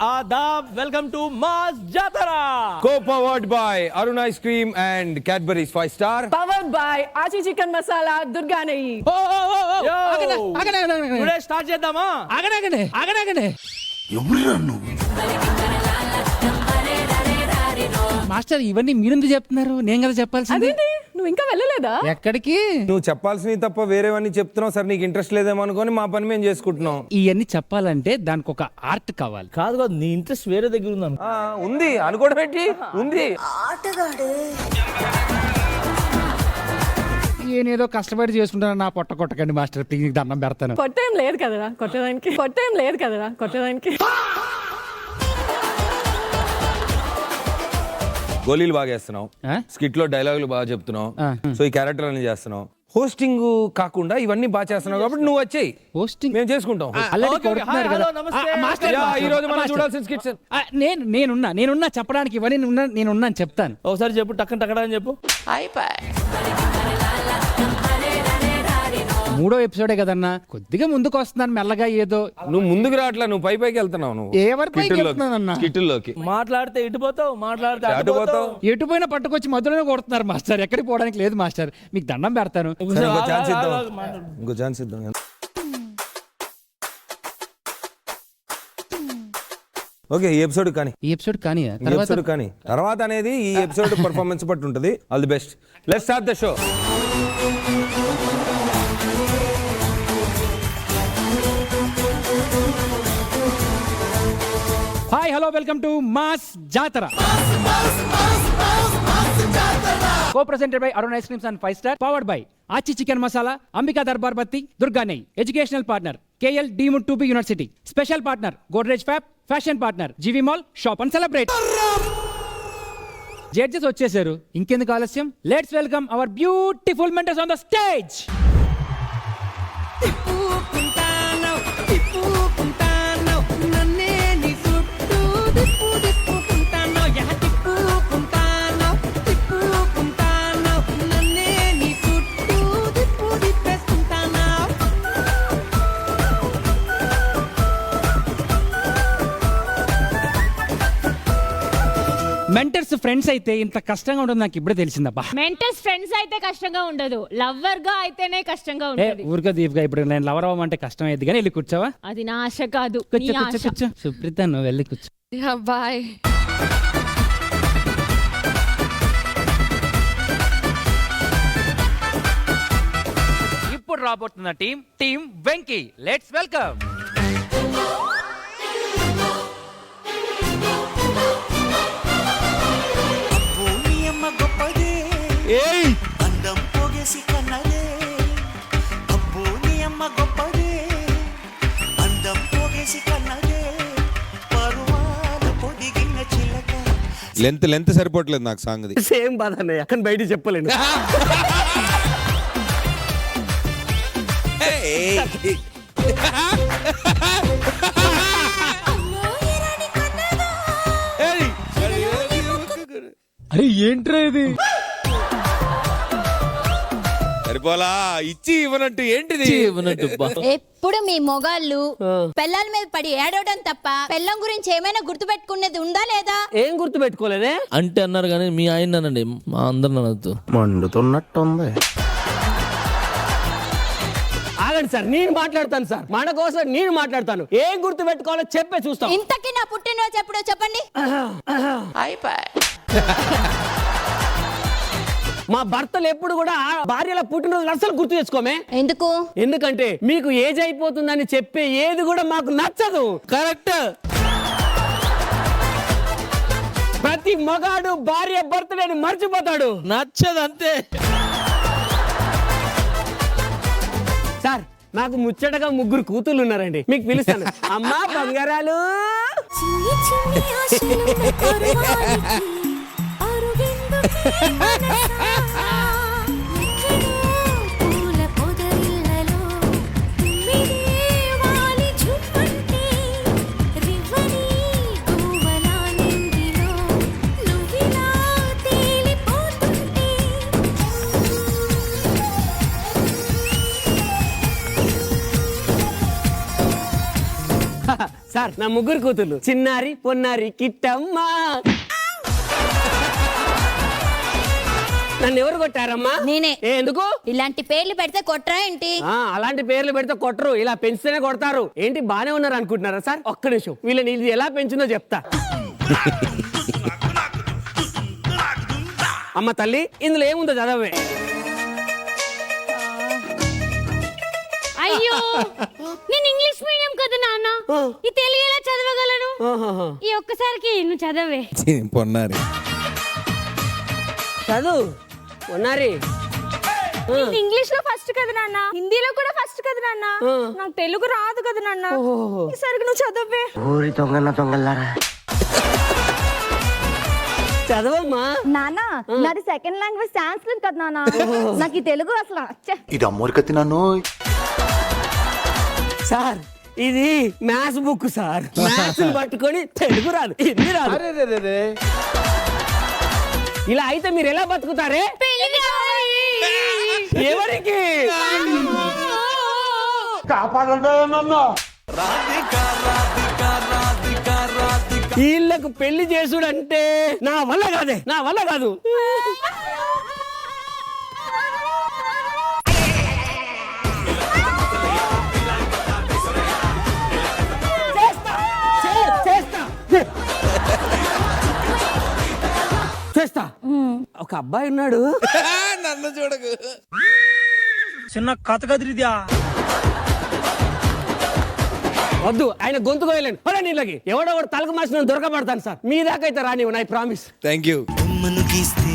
आदाब, welcome to mass जातरा। Co-powered by Arun Ice Cream and Cadbury's 5 Star. Powered by Achi Chicken Masala, Durga Nahi. Today start చేద్దామా? ఆగండి master ఇవన్నీ మీరెందుకు చెప్తున్నారు? నేను కదా చెప్పాల్సింది. అదేంటి నువ్వు ఇంకా వెళ్ళలేదా? ఎక్కడికి? నువ్వు చెప్పాల్సినవి తప్ప వేరేవన్నీ చెప్తున్నావు సార్. నీకు ఇంట్రెస్ట్ లేదేమో అనుకొని మా పని మేము చేసుకుంటున్నాం. ఇవన్నీ చెప్పాలంటే దానికి ఒక ఆర్ట్ కావాలి. కాదు కాదు, నీ ఇంట్రెస్ట్ వేరే దగ్గర ఉంది. ఉంది అనుకోవడం ఏంటి? ఉంది. నేనేదో కష్టపడి చేసుకుంటాను, నా పొట్ట కొట్టకండి మాస్టర్, ప్లీజ్ దండం పెడతాను. కొట్టేం లేదు కదరా కొట్టడానికి. గోళీలు బాగా వేస్తున్నావు, స్కిట్ లో డైలాగులు బాగా చెప్తున్నావు, సో ఈ క్యారెక్టర్ అన్ని చేస్తున్నావు. హోస్టింగ్ కాకుండా ఇవన్నీ బాగా చేస్తున్నావు కాబట్టి నువ్వు వచ్చేయి, హోస్టింగ్ మేము చేసుకుంటాం. ఈ రోజు మనం చూడాల్సిన స్కిట్స్. నేనున్నా చెప్పడానికి, ఇవన్నీ నేనున్నా చెప్తాను. ఒకసారి చెప్పు, టక్కన టక్కడా అని చెప్పు. మూడో ఎపిసోడే కదన్నా, కొద్దిగా ముందుకు వస్తున్నాను మెల్లగా. ఏదో నువ్వు ముందుకు రావట్లా, నువ్వు పైకి వెళ్తున్నావు. నువ్వు స్కిట్లోకి మాట్లాడితే ఇటు పోతావు, మాట్లాడితే అటు పోతావు. ఎటు పోయినా పట్టుకొచ్చి మధ్యలోనే కొడుతున్నారు మాస్టర్. ఎక్కడికి పోవడానికి లేదు మాస్టర్, మీకు దండం పెడతాను. ఇంకో ఛాన్స్ ఇద్దాం. ఓకే, ఈ ఎపిసోడ్ కానీ తర్వాత అనేది ఈ ఎపిసోడ్ పర్ఫార్మెన్స్ బట్టి ఉంటుంది. All the best. Let's start the show. Hi, hello, welcome to mass జాతర. Co-presented by Arun Ice Creams and 5 Star. Powered by Achi Chicken Masala, Ambika Darbar Batti, Durga Nahi. Educational partner KL Deemed 2P University. Special partner Godrej Fab. Fashion partner GV Mall. Shop and celebrate. Judges వచ్చేసారు, ఇంకెందుకు ఆలస్యం? Let's welcome our beautiful mentors on the stage. Mentors friends అయితే ఇంత కష్టంగా ఉంటుంది నాకు ఇప్పుడే తెలిసిందబ్బా. Mentors friends అయితే కష్టంగా ఉండదు, లవర్ గా అయితేనే కష్టంగా ఉంటుంది. ఊరికే దీప్గా ఇప్పుడు నేను లవర్ అవ్వమంటే కష్టం అయ్యింది, కానీ వెళ్ళి కూర్చోవా? అది నా ఆశ కాదు. కూర్చో సుప్రీత, నువ్వు వెళ్ళి కూర్చో. బాయ్. ఇప్పుడు రాబోతున్న టీం వెంకీ. Let's welcome. అందం పోగేసి కన్నదే అబ్బో నీ అమ్మ గొప్పదే, అందం పోగేసి కన్నదే పరువాల పొదిగిన చిలక. లెంత్ సరిపోవట్లేదు నాకు సాంగ్. సేమ్ బాధ అన్నయ్య, కానీ బయట చెప్పలేను. అరే ఏంట్రా ఇది? సరిపోలా, ఇచ్చి ఇవ్వనట్టు ఏంటిది? ఎప్పుడు మీ మొగాళ్ళు పెళ్ళాల మీద పడి ఏడవడం తప్ప పెళ్ళం గురించి ఏమైనా గుర్తు పెట్టుకునేది ఉందా లేదా? ఏం గుర్తు పెట్టుకోలేదే అంటే అన్నారు కానీ మీ ఆయన అనండి, మా అందరు అనొద్దు. మండుతున్నట్టుంది. ఆగండి సార్, నేను మాట్లాడతాను సార్, మన కోసం నేను మాట్లాడతాను. ఏం గుర్తు పెట్టుకోవాలో చెప్పే చూస్తాం. ఇంతకీ నా పుట్టినరోజు ఎప్పుడో చెప్పండి. మా భర్తలు ఎప్పుడు కూడా భార్యల పుట్టినరోజు అసలు గుర్తు తెచ్చుకోమే. ఎందుకు? ఎందుకంటే మీకు ఏజ్ అయిపోతుందని చెప్పే ఏది కూడా మాకు నచ్చదు. కరెక్ట్. ప్రతి మగాడు భార్య బర్త్డేని మర్చిపోతాడు. నచ్చదు అంతే. సార్, నాకు ముచ్చటగా 3 కూతుళ్ళు ఉన్నారండి, మీకు పిలుస్తాను. అమ్మా బంగారాలు. సార్ నా ముగ్గురు కూతుర్లు చిన్నారి పొన్నారి కిట్టమ్మ. నన్ను ఎవరు కొట్టారమ్మా? నేనే. ఎందుకు? ఇలాంటి పేర్లు పెడితే కొట్రా ఏంటి? అలాంటి పేర్లు పెడితే కొట్టరు, ఇలా పెంచితేనే కొడతారు. ఏంటి బానే ఉన్నారు అనుకుంటున్నారా సార్? ఒక్క నిమిషం, వీళ్ళని ఇది ఎలా పెంచిందో చెప్తా. అమ్మ తల్లి, ఇందులో ఏముందో చదవే. అయ్యో నేను ఇంగ్లీష్ మీడియం కదా నాన్న, ఈ తెలుగు ఎలా చదవగలను? ఈ ఒక్కసారికి నువ్వు చదవే. పొన్నారి చదువు ఉన్నారి. ఇంగ్లీష్ లో ఫస్ట్ కదా నాన్న, హిందీలో కూడా ఫస్ట్ కదా నాన్న, నాకు తెలుగు రాదు కదా నాన్న, ఈసారికి నువ్వు చదవే. ఊరి తొంగల్లారా. చదవమ్మా. నాన్న నాది సెకండ్ లాంగ్వేజ్ సాంస్క్రిట్ కదా నాన్న, నాకు ఈ తెలుగు అసలు ఇది అమ్మోరికత్తి నన్ను. సార్ ఇది మ్యాథ్స్ బుక్ సార్, మ్యాథ్స్ పట్టుకొని తెలుగు రాదు, హిందీ రాదు. ఇలా అయితే మీరు ఎలా బతుకుతారే? ఎవరికి వీళ్ళకు పెళ్లి చేసుడంటే నా వల్ల కాదే, నా వల్ల కాదు. చేస్తా. ఒక అబ్బాయి ఉన్నాడు, నన్ను చూడకు. చిన్న కథ కదిరిద్యా. వద్దు, ఆయన గొంతు కోయలేను. నీళ్ళకి ఎవడెవడు తలకు మార్చిన దొరకబడతాను సార్. మీ దాకైతే రానివ్వు, నా ప్రామిస్. Thank you. బొమ్మను గీస్తే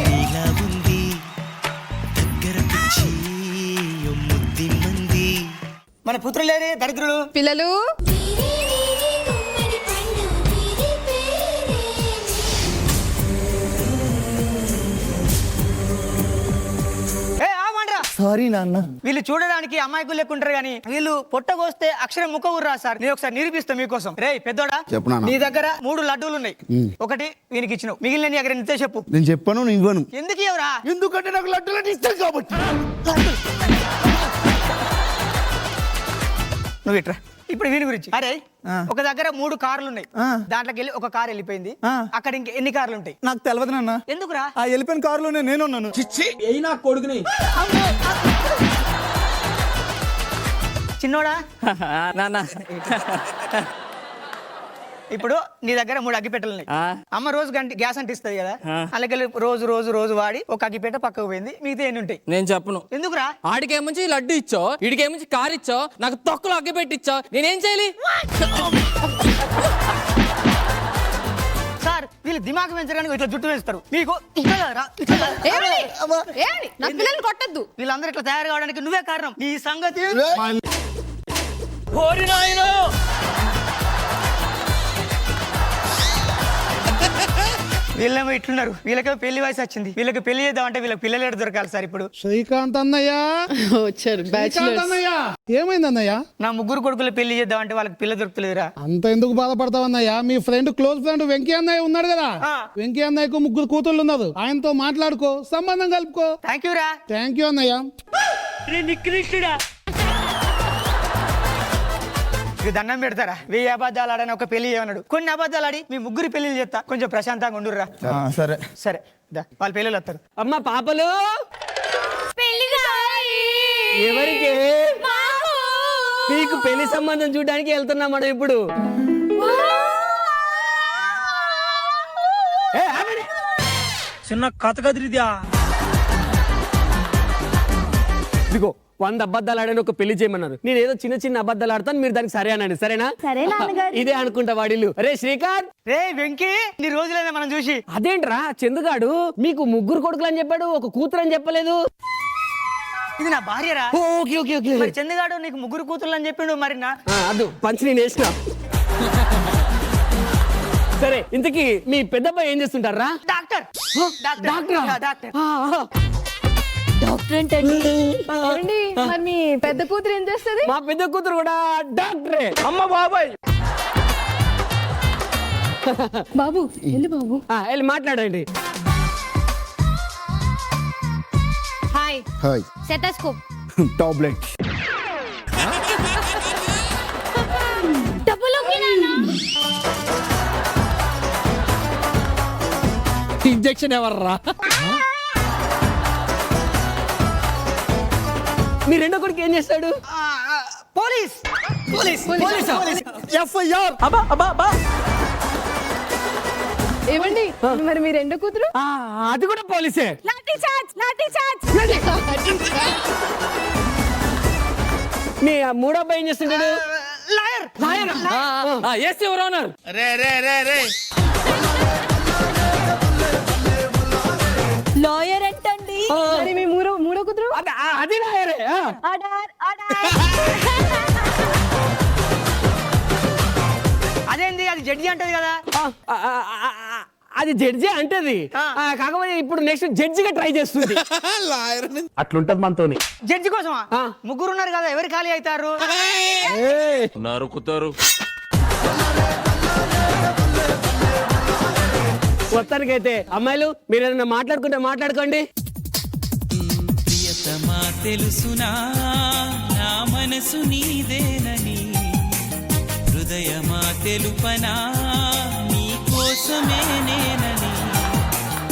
నీలా ఉంది, దగ్గరకొచ్చి ఓ ముద్ది మంది. మన పుత్రులేరే దరిద్రులు పిల్లలు. సారీ నాన్న. వీళ్ళు చూడడానికి అమాయకులు లెక్కుంటారు కానీ వీళ్ళు పొట్టగోస్తే అక్షరం ముక్కవురా సార్. నేను ఒకసారి నిరూపిస్తా మీకోసం. రే పెద్దోడా, నీ దగ్గర 3 లడ్డూలు ఉన్నాయి, ఒకటి వీనికి ఇచ్చినావు, మిగిలిన నీ దగ్గర ఇంతే చెప్పు. నేను చెప్పాను, నువ్వు ఇవ్వను. ఎందుకు ఎవరా? ఎందుకంటే నాకు లడ్డూలు ఇస్తాను కాబట్టి. నువ్వు ఇట్రా. ఇప్పుడు వీని గురించి, అరే ఒక దగ్గర 3 కార్లు ఉన్నాయి, దాంట్లోకి వెళ్ళి ఒక కార్ వెళ్ళిపోయింది, అక్కడ ఇంకా ఎన్ని కార్లు ఉంటాయి? నాకు తెలియదు నాన్న. ఎందుకురా? ఆ వెళ్ళిపోయిన కారులోనే నేను ఉన్నాను. చిన్నోడా నాన్న ఇప్పుడు నీ దగ్గర 3 అగ్గిపెట్టెలు ఉన్నాయి. అమ్మ రోజు గ్యాస్ అంటిస్తుంది కదా, అలాగే రోజు రోజు రోజు వాడి ఒక అగ్గిపెట్ట పక్కకు పోయింది, మిగతా ఎన్ని ఉంటాయి? నేను చెప్పను. ఎందుకురా? ఆడికేముంచి లడ్డు ఇచ్చో, ఇడికేముంచి కార్ ఇచ్చో, నాకు తొక్కలు అగ్గి పెట్టిచ్చో, నేనేం చేయాలి? సార్ వీళ్ళు దిమాగ్ పెంచడానికి ఇట్లా జుట్టు పెంచుతారు. మీకు కొట్టద్దు. వీళ్ళందరూ ఇట్లా తయారు కావడానికి నువ్వే కారణం. నీ సంగతి వీళ్ళేమో ఇట్లున్నారు, వీళ్ళకేమో పెళ్లి వయసు వచ్చింది, వీళ్ళకి పెళ్లి చేద్దామంటే వీళ్ళకి పిల్లలు ఎక్కడ దొరకాలి సార్? ఇప్పుడు శ్రీకాంత్ అన్నయ్య వచ్చారు. ఏమైంది అన్నయ్య? నా 3 కొడుకులు పెళ్లి చేద్దామంటే వాళ్ళకి పిల్ల దొరకలేదురా. అంత ఎందుకు బాధపడతావు అన్నయ్య? మీ ఫ్రెండ్, క్లోజ్ ఫ్రెండ్ వెంకీ అన్నయ్య ఉన్నాడు కదా, వెంకీ అన్నయ్యకు 3 కూతుళ్ళు ఉన్నారు, ఆయనతో మాట్లాడుకో, సంబంధం కలుపుకో. థ్యాంక్ యూ రా. థ్యాంక్ యూ అన్నయ్య. ఇక దండం పెడతారా? 1000 అబద్ధాలు ఆడని ఒక పెళ్లి చేయమన్నాడు, కొన్ని అబద్ధాలు ఆడి మీ 3 పెళ్లిళ్ళు చేస్తా, కొంచెం ప్రశాంతంగా ఉండుర్రా. సరే సరే వాళ్ళ పెళ్ళిళ్ళు వస్తారు. అమ్మ పాపలు ఎవరికి? మీకు పెళ్లి సంబంధం చూడడానికి వెళ్తున్నాం మనం ఇప్పుడు. చిన్న కథ కదిరిద్యా. ఇదిగో 100 అబద్ధాలు ఆడని ఒక పెళ్లి చేయమన్నారు, నేను ఏదో చిన్న చిన్న అబద్ధాలు ఆడతాను, మీరు దానికి సరే అనండి. సరేనా? సరే నాన్నగారు. ఇదే అనుకుంటా వాడిల్లు. అరే శ్రీకాంత్, రే వెంకీ, నీ రోజులైనా మనం చూసి. అదేంట్రా చందుగాడు మీకు 3 కొడుకులు అని చెప్పాడు, ఒక కూతురు అని చెప్పలేదు. ఇది నా భార్యరా. Okay okay okay. మరి చందుగాడు నీకు 3 కూతుర్లు అని చెప్పిండు, మరి నా అదు పంచి నేను వేసిన. సరే ఇంతకీ మీ పెద్దబ్బాయి ఏం చేస్తుంటారా? డాక్టర్. డాక్టర్. డాక్టర్. డాక్టర్ ఏంటండి? మరి మీ పెద్ద కూతురు ఏం చేస్తుంది? మా పెద్ద కూతురు కూడా డాక్టరే. అమ్మ బాబాయ్. బాబు వెళ్ళి బాబు. వెళ్ళి మాట్లాడండి. Hi. Hi. Stethoscope. Tablet. Injection ఎవర్రా? మీ రెండో కొడుకు ఏం చేస్తాడు? Police police police FIR. ఏమండి మరి మీ రెండో కూతురు? అది కూడా పోలీసే. Lathi charge lathi charge. మీ మూడో అబ్బాయి ఏం చేస్తుంటాడు? Lawyer yes your honour. Lawyer అంటండి. మరి మీ మూడో కూతురు? అది లాయరే. Order order. అదేంది అది జడ్జి అంటది కదా. అది జడ్జి అంటది. కాకపోతే ఇప్పుడు నెక్స్ట్ జడ్జిగా ట్రై చేస్తుంది. అట్లుంటది మనతోని. జడ్జి కోసమా? ముగ్గురు ఉన్నారు కదా, ఎవరు ఖాళీ అవుతారు? నరుకుతారు. మొత్తానికైతే అమ్మాయిలు మీరు ఏదైనా మాట్లాడుకుంటే మాట్లాడుకోండి. ప్రియతమా తెలుసునా నా మనసు నీదేనని, హృదయమా తెలుపనా నీ కోసమే నేనని,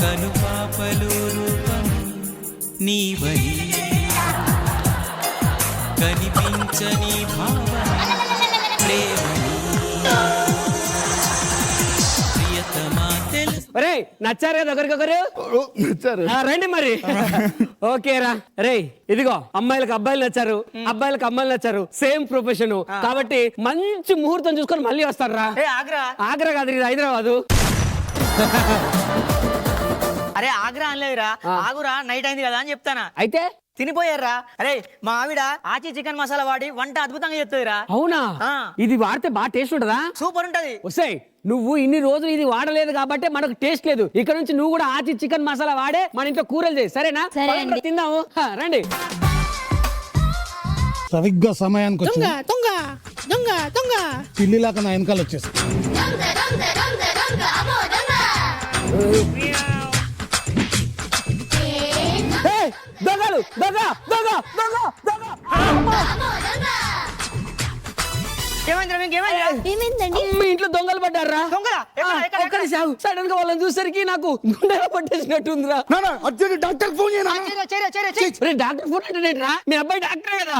కనుపాపలో రూపం నీవని, కనిపించని భావన ప్రేమని, ప్రియతమా తెలుసు. ఒరే నచ్చారు కదా ఒకరికొకరు? రండి మరి. ఓకే రా. రే ఇదిగో అమ్మాయిలకు అబ్బాయిలు నచ్చారు, అబ్బాయిలకు అమ్మాయిలు నచ్చారు, సేమ్ ప్రొఫెషన్ కాబట్టి మంచి ముహూర్తం చూసుకొని మళ్ళీ వస్తారు రా. ఆగ్రా ఆగ్రా కాదు, ఇది హైదరాబాదు. అరే ఆగ్రా అనలేదురా, ఆగురా నైట్ అయింది కదా అని చెప్తానా. అయితే తినిపోయారా? అరే మా ఆవిడ ఆచి చికెన్ మసాలా వాడి వంట అద్భుతంగా చేస్తుందిరా. అవునా? ఆ. ఇది వాడితే బాగా టేస్ట్ ఉంటదా? సూపర్ ఉంటది. వస్తాయి. నువ్వు ఇన్ని రోజులు ఇది వాడలేదు కాబట్టి మనకు టేస్ట్ లేదు. ఇక్కడ నుంచి నువ్వు కూడా ఆచి చికెన్ మసాలా వాడే మన ఇంట్లో కూరలు చేయి, సరేనా? సరే అండి. తిందాము. రండి. సరిగ్గా సమయానికి వచ్చి పిల్లిలాగా నా వెనకాల వచ్చేసి దొంగలు దొంగ దొంగ దొంగ దొంగ. ఏమైందిరా మీకు? ఏమైందిరా? ఏమైందండి? మీ ఇంట్లో దొంగలు పడ్డారా? దొంగలా? ఎక్కడ? ఎక్కడ? సడన్ గా వాళ్ళని చూసరికి నాకు గుండెలో పట్టేసినట్టుందిరా. డాక్టర్ ఫోన్ చేయనా? రే డాక్టర్ ఫోన్ అంటే రా, మీ అబ్బాయి డాక్టర్ కదా.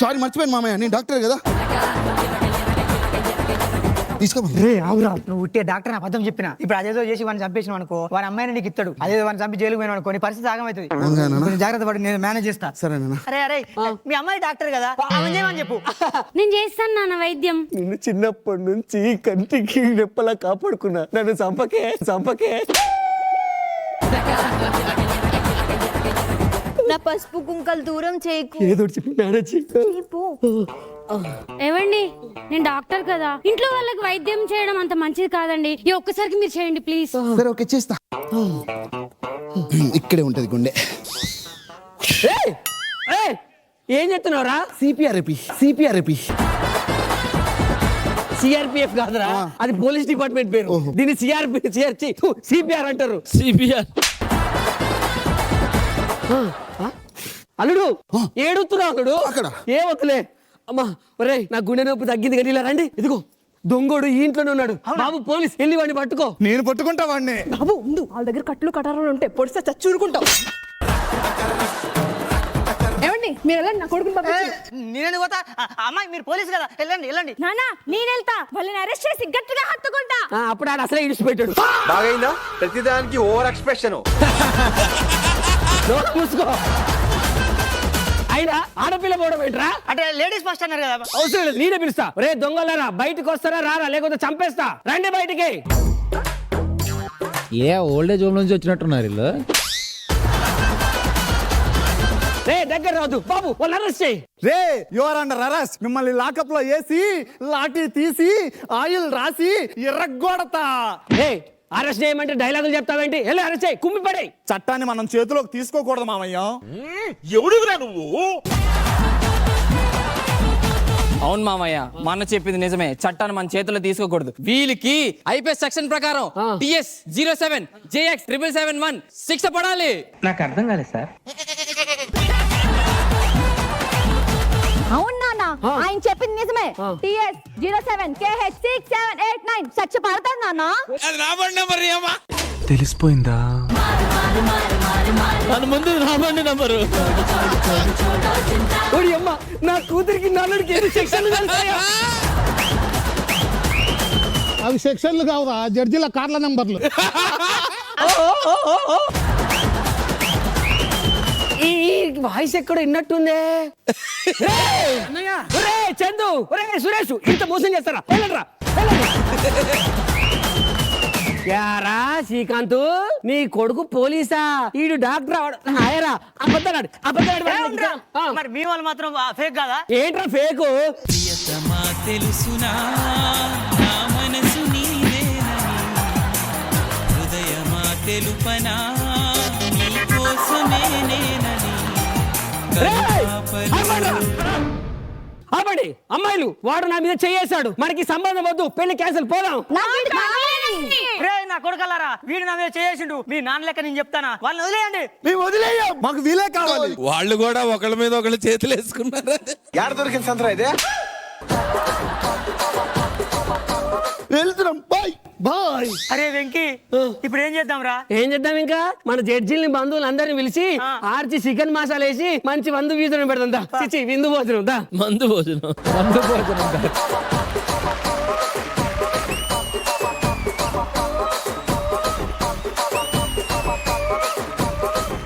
సారీ మర్చిపోయాను మామయ్య, నేను డాక్టర్ కదా. తీసుకో. రే ఆవురా, నువ్వు ఉట్టే డాక్టర్ అబద్ధం చెప్పిన. ఇప్పుడు అదేదో చేసి వాడిని చంపేసిన అనుకో, వాడి అమ్మాయిని నీకు ఇస్తాడు. అదేదో వాడిని చంపి జైలుకు పోయిన అనుకో, నీ పరిస్థితి ఆగమవుతుంది. కొంచెం జాగ్రత్త పడి, నేను మేనేజ్ చేస్తా. సరేనా? అరే అరే మీ అమ్మాయి డాక్టర్ కదా, ఆమె చేయమని చెప్పు. నేను చేస్తాను నాన్న వైద్యం. నిన్ను చిన్నప్పటి నుంచి కంటికి రెప్పలా కాపాడుకున్నా, నన్ను చంపకే చంపకే. నా పసుపు కుంకలు దూరం చేయకు. ఏదో చెప్పి మేనేజ్ ఏవండి నేను డాక్టర్ కదా, ఇంట్లో వాళ్ళకి వైద్యం చేయడం అంత మంచిది కాదండి. ఈ ఒక్కసారికి మీరు చేయండి ప్లీజ్. సరే ఓకే చేస్తా. ఇక్కడే ఉంటది గుండె. ఏం చెప్తున్నావురా? సిపిఆర్ఏపి సిఆర్పిఎఫ్ కాదురా, అది పోలీస్ డిపార్ట్మెంట్ పేరు. దీన్ని సిపిఆర్ అంటారు. సిబిఆర్. అల్లుడు ఏడుతున్నావు అల్లుడు? అక్కడ. ఏ వద్దులే అమ్మా. ఒరే నా గుండె నొప్పి తగ్గింది కానీ ఇలా రండి. ఇదిగో దొంగోడు ఈ ఇంట్లోనే ఉన్నాడు. బాబు పోలీస్, వెళ్ళి వాడిని పట్టుకో. నేను పట్టుకుంటా వాడిని. బాబు ఉండు, వాళ్ళ దగ్గర కట్లు కటారాలు ఉంటాయి, పొడిస్తే చచ్చూరుకుంటావు. ఏమండి మీరు వెళ్ళండి, నా కొడుకుని పంపించండి. నేను పోతా. అమ్మాయి మీరు పోలీస్ కదా, వెళ్ళండి వెళ్ళండి. నానా నేను వెళ్తా, వాళ్ళని అరెస్ట్ చేసి గట్టిగా హత్తుకుంటా. అప్పుడు ఆడ అసలే ఇడిచిపెట్టాడు. బాగైందా? ప్రతిదానికి ఓవర్ ఎక్స్ప్రెషన్. చూసుకో. అయినా ఆడపిల్ల పోవడం ఏంట్రా? అంటే లేడీస్ ఫస్ట్ అన్నారు కదా. అవసరం లేదు, నేనే పిలుస్తా. రే దొంగలారా బయటకు వస్తారా రారా, లేకపోతే చంపేస్తా. రండి బయటికి. ఏ ఓల్డేజ్ హోమ్ నుంచి వచ్చినట్టున్నారు వీళ్ళు. రే దగ్గర రాదు బాబు, వాళ్ళు అరెస్ట్ చేయి. రే యువర్ అండర్ అరెస్ట్. మిమ్మల్ని లాకప్ లో వేసి లాఠీ తీసి ఆయిల్ రాసి ఎర్రగొడతా. అరెస్ట్ చేయమంటే డైలాగులు చెప్తావేంటి? వెళ్ళి అరెస్ట్ చేయి, కుమ్మి పడే. చట్టాన్ని మనం చేతిలోకి తీసుకోకూడదు మామయ్య. ఎవడురా నువ్వు? అవును మామయ్య, మా అన్న చెప్పింది నిజమే. చట్టాన్ని మన చేతుల్లో తీసుకోకూడదు. వీళ్ళకి ఐపీఎస్ సెక్షన్ ప్రకారం టిఎస్ 07 JX 7771 శిక్ష పడాలి. నాకు అర్థం కాలేదు సార్. అవును నాన్న, ఆయన చెప్పింది నిజమే. TS 07 KH 6789 చచ్చి పడతాడు నాన్న. అది నా బండి నెంబర్. తెలిసిపోయిందా? దాని ముందు రాబండి నంబరు. ఓడి అమ్మ, నా కూతురికి నల్లుడికి ఎన్ని సెక్షన్లు తెలుసాయా? అవి సెక్షన్లు కావురా, జడ్జిల కార్ల నంబర్లు. ఈ వాయిస్ ఎక్కడ విన్నట్టుందే. ఒరే చందు, ఒరే సురేష్, ఇంత మోసం చేస్తారా? వెళ్ళండ్రా, వెళ్ళండి. యారా శ్రీకాంత్, నీ కొడుకు పోలీసా, ఈడు డాక్టర్ ఆయరా? అబద్ధాడు, మరి మీ వాళ్ళు మాత్రం ఫేక్ కదా? ఏంట్రా ఫేకు? ప్రియతమా తెలుసునా నా మనసు నీవేనని, హృదయమా తెలుపనా నీ కోసమే నేనని. ఆపండి అమ్మాయిలు, వాడు నా మీద చేయేశాడు, మనకి సంబంధం వద్దు, పెళ్లి క్యాన్సిల్, పోదాం. రే నా కొడుకలారా, వీడు నా మీద చేసిండు, మీ నాన్న లెక్క నేను చెప్తానా, వాళ్ళని వదిలేయండి. మేము వదిలేయం, మాకు వీలే కావాలి. వాళ్ళు కూడా ఒకళ్ళ మీద ఒకళ్ళు చేతులు వేసుకున్నారు. యాడ దొరికింది సంతరా ఇదే? వెళ్తున్నాం, బాయ్ బాయ్. అరే వెంకీ, ఇప్పుడు ఏం చేద్దాం రా? ఏం చేద్దాం ఇంకా, మన జడ్జిల్ని బంధువులు అందరిని పిలిచి ఆర్చి చికెన్ మసాలా వేసి మంచి వందు భోజనం పెడదాం దా. చిచి విందు భోజనం దా. మందు భోజనం.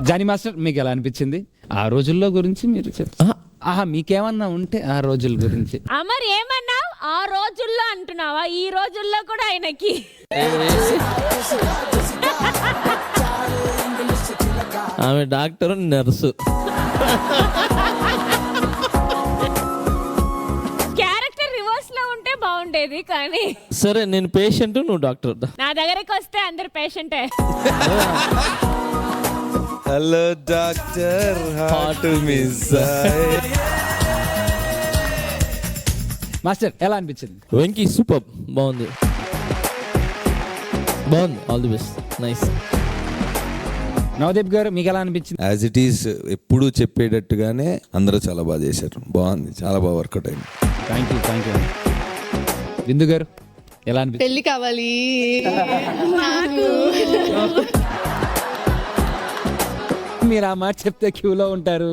జానీ మాస్టర్, మీకు ఎలా అనిపించింది ఆ రోజుల్లో గురించి మీరు ఆహా, మీకేమన్నా ఉంటే ఆ రోజుల గురించి. మరి ఏమన్నావు? ఆ రోజుల్లో అంటున్నావా? ఈ రోజుల్లో కూడా ఆయనకి ఆమె డాక్టర్, నర్సు. క్యారెక్టర్ రివర్స్ లో ఉంటే బాగుండేది కానీ. సరే, నేను పేషెంట్, నువ్వు డాక్టర్. నా దగ్గరికి వస్తే అందరు పేషెంటే. Hello doctor, heart miss. Master ఎలా అనిపించింది? వెంకీ సూపర్, బాగుంది, బాగుంది, all the best, nice. Navdeep garu, మీకు ఎలా అనిపించింది? యాజ్ ఇట్ ఈస్ ఎప్పుడు చెప్పేటట్టుగానే అందరూ చాలా బాగా చేశారు, బాగుంది, చాలా బాగా వర్కౌట్ అయింది. Thank you, thank you. Bindu garu ఎలా అనిపించింది? పెళ్లి కావాలి మీరు ఆ మాట చెప్తే క్యూలో ఉంటారు.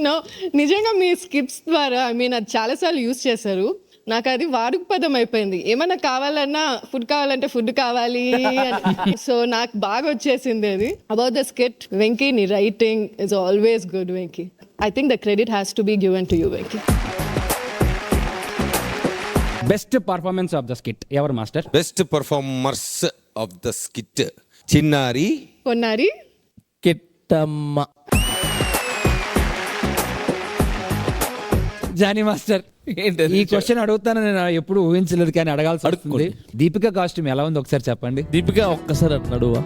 నో, నిజంగా మీ స్కిప్స్ ద్వారా అది చాలాసార్లు యూజ్ చేశారు. నాకు అది వాడుక పదం అయిపోయింది. ఏమన్నా కావాలన్నా ఫుడ్ కావాలంటే ఫుడ్ కావాలి అని. సో నాకు బాగా వచ్చేసింది అది. అబౌట్ ద స్కిట్, వెంకీ నీ writing is always good Venky. I think the credit has to be given to you Venky. Best performance of the skit ఎవరు master? Best performers of the skit Chinnari, Konnari, Kittamma. Jani master, ఈ question అడుగుతాను నేను ఎప్పుడు ఊహించలేదు కానీ అడగాల్సి వస్తుంది. దీపిక కాస్ట్యూమ్ ఎలా ఉంది ఒకసారి చెప్పండి. దీపిక ఒక్కసారి నడువా.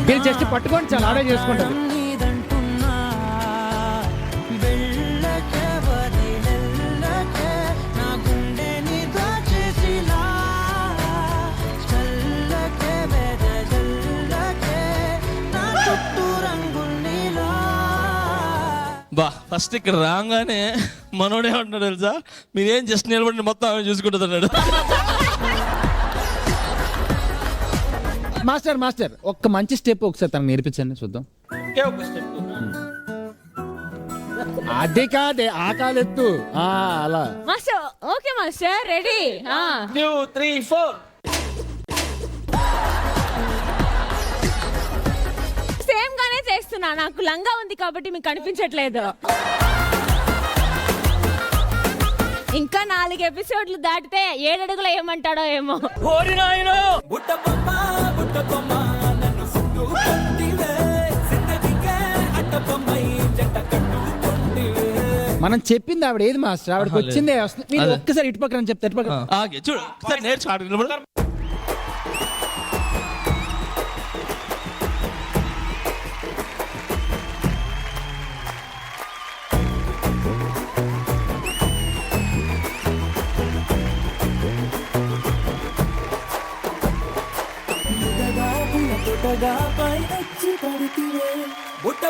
మీరు జస్ట్ పట్టుకోండి, చాలా ఆడే చేసుకుంటారు. బా, ఫస్ట్ ఇక్కడ రాగానే మనోడే అంటున్నాడు తెలుసా, మీరేం జస్ట్ నిలబడి మొత్తం ఆమె చూసుకుంటున్నాడు. మాస్టర్ మాస్టర్, ఒక్క మంచి స్టెప్ ఒకసారి తనకు నేర్పించండి చూద్దాం. అదే కాదే, ఆ కాలెత్తు అలా. Master okay master, ready. 2 3 4. Same గానే చేస్తున్నా, నాకు లంగా ఉంది కాబట్టి మీకు కనిపించట్లేదు. ఇంకా 4 ఎపిసోడ్లు దాటితే 7 అడుగులు ఏమంటాడో ఏమో. మనం చెప్పింది ఆవిడ ఏది మాస్టర్, ఆవిడకి వచ్చిందే వస్తుంది. మీరు ఒక్కసారి ఇటు పక్కన చెప్తే ఇటు పక్కన చూడు, నేర్చుకో. బుట్ట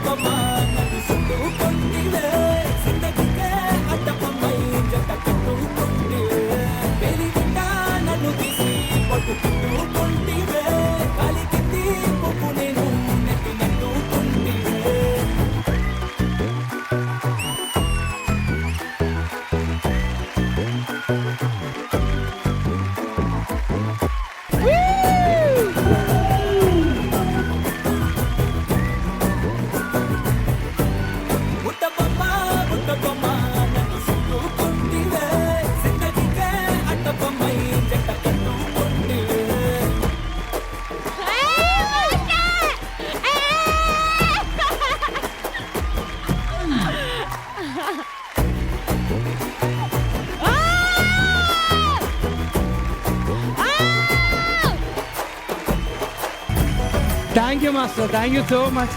బొమ్మ నన్ను సుట్టు కొంటివే, జిందగీకే అడ్డ thank you master, thank you so much.